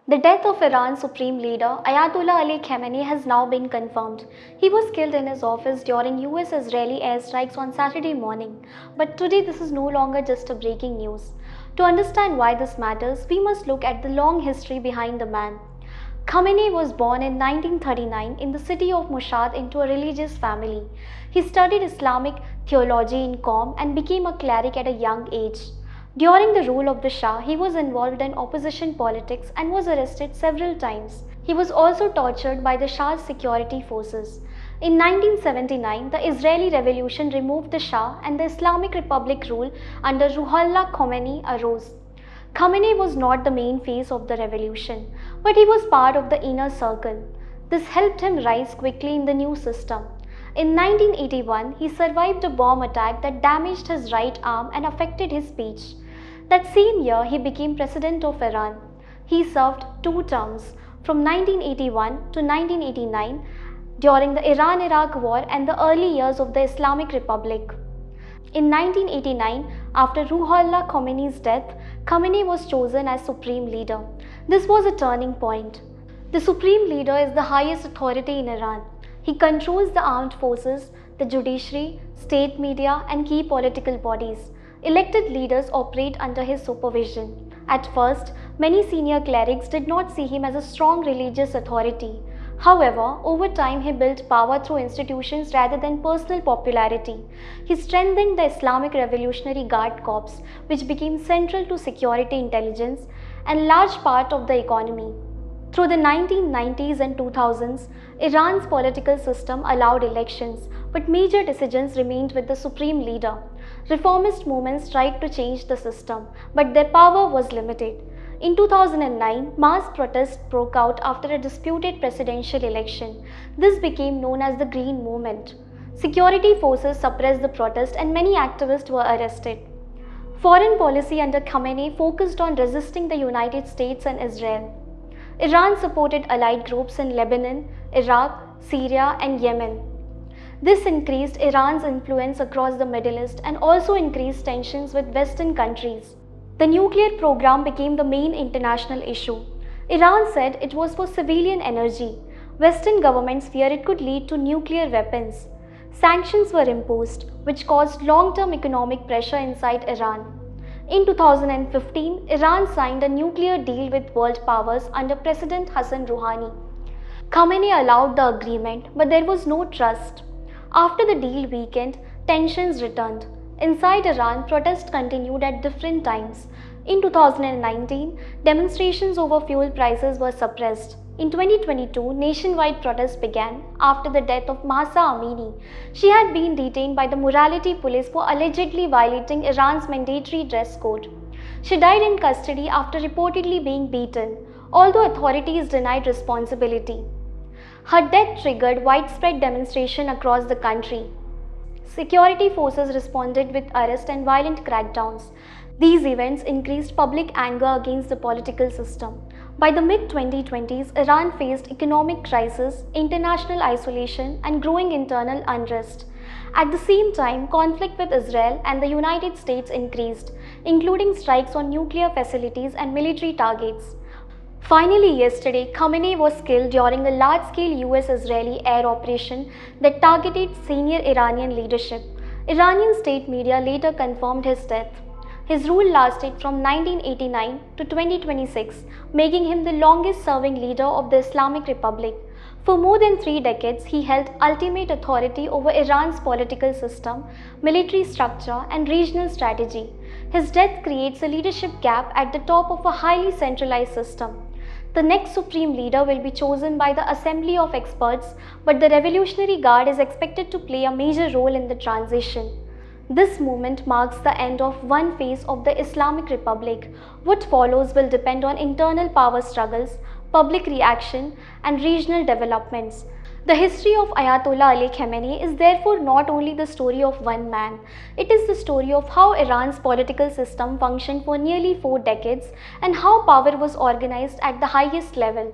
The death of Iran's supreme leader, Ayatollah Ali Khamenei, has now been confirmed. He was killed in his office during US-Israeli airstrikes on Saturday morning. But today this is no longer just a breaking news. To understand why this matters, we must look at the long history behind the man. Khamenei was born in 1939 in the city of Mashhad into a religious family. He studied Islamic theology in Qom and became a cleric at a young age. During the rule of the Shah, he was involved in opposition politics and was arrested several times. He was also tortured by the Shah's security forces. In 1979, the Israeli Revolution removed the Shah and the Islamic Republic rule under Ruhollah Khomeini arose. Khamenei was not the main face of the revolution, but he was part of the inner circle. This helped him rise quickly in the new system. In 1981, he survived a bomb attack that damaged his right arm and affected his speech. That same year, he became president of Iran. He served 2 terms, from 1981 to 1989, during the Iran-Iraq War and the early years of the Islamic Republic. In 1989, after Ruhollah Khomeini's death, Khamenei was chosen as supreme leader. This was a turning point. The supreme leader is the highest authority in Iran. He controls the armed forces, the judiciary, state media, and key political bodies. Elected leaders operate under his supervision. At first, many senior clerics did not see him as a strong religious authority. However, over time he built power through institutions rather than personal popularity. He strengthened the Islamic Revolutionary Guard Corps, which became central to security intelligence and large part of the economy. Through the 1990s and 2000s, Iran's political system allowed elections, but major decisions remained with the supreme leader. Reformist movements tried to change the system, but their power was limited. In 2009, mass protests broke out after a disputed presidential election. This became known as the Green Movement. Security forces suppressed the protest and many activists were arrested. Foreign policy under Khamenei focused on resisting the United States and Israel. Iran supported allied groups in Lebanon, Iraq, Syria, and Yemen. This increased Iran's influence across the Middle East and also increased tensions with Western countries. The nuclear program became the main international issue. Iran said it was for civilian energy. Western governments feared it could lead to nuclear weapons. Sanctions were imposed, which caused long-term economic pressure inside Iran. In 2015, Iran signed a nuclear deal with world powers under President Hassan Rouhani. Khamenei allowed the agreement, but there was no trust. After the deal weakened, tensions returned. Inside Iran, protests continued at different times. In 2019, demonstrations over fuel prices were suppressed. In 2022, nationwide protests began after the death of Mahsa Amini. She had been detained by the morality police for allegedly violating Iran's mandatory dress code. She died in custody after reportedly being beaten, although authorities denied responsibility. Her death triggered widespread demonstration across the country. Security forces responded with arrest and violent crackdowns. These events increased public anger against the political system. By the mid-2020s, Iran faced economic crisis, international isolation, and growing internal unrest. At the same time, conflict with Israel and the United States increased, including strikes on nuclear facilities and military targets. Finally, yesterday, Khamenei was killed during a large-scale US-Israeli air operation that targeted senior Iranian leadership. Iranian state media later confirmed his death. His rule lasted from 1989 to 2026, making him the longest-serving leader of the Islamic Republic. For more than 3 decades, he held ultimate authority over Iran's political system, military structure, and regional strategy. His death creates a leadership gap at the top of a highly centralized system. The next supreme leader will be chosen by the assembly of experts, but the Revolutionary Guard is expected to play a major role in the transition. This movement marks the end of one phase of the Islamic Republic. What follows will depend on internal power struggles, public reaction, and regional developments. The history of Ayatollah Ali Khamenei is therefore not only the story of one man, it is the story of how Iran's political system functioned for nearly 4 decades and how power was organized at the highest level.